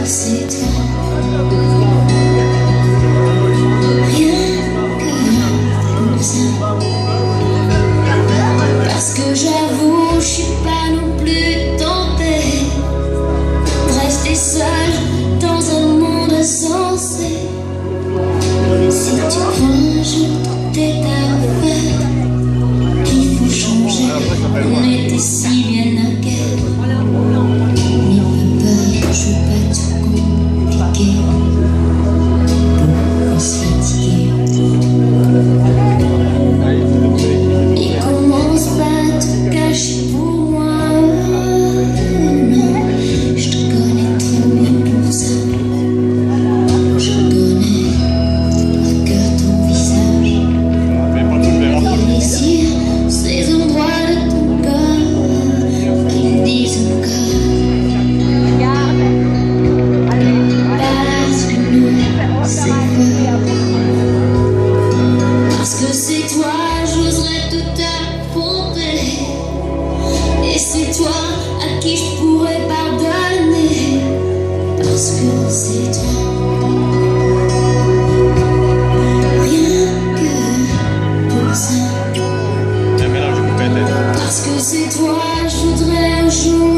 c'est toi. Rien que pour ça. Parce que j'avoue, je suis pas non plus tentée de rester seule dans un monde insensé. Si tu ranges tes affaires, qu'il faut changer, on était si bien naguère. N'aie pas peur, je veux pas tout compliquer pour se fatiguer. Et commence pas à te cacher pour moi. Non, je te connais trop bien pour ça. Je connais ton cœur, ton visage, tes désirs, ces endroits de ton corps qui me disent encore. Parce que nous, c'est fort. Parce que c'est toi, j'oserais tout affronter. Et c'est toi à qui je pourrais pardonner. Parce que c'est toi. Rien que pour ça. Parce que c'est toi, je voudrais un jour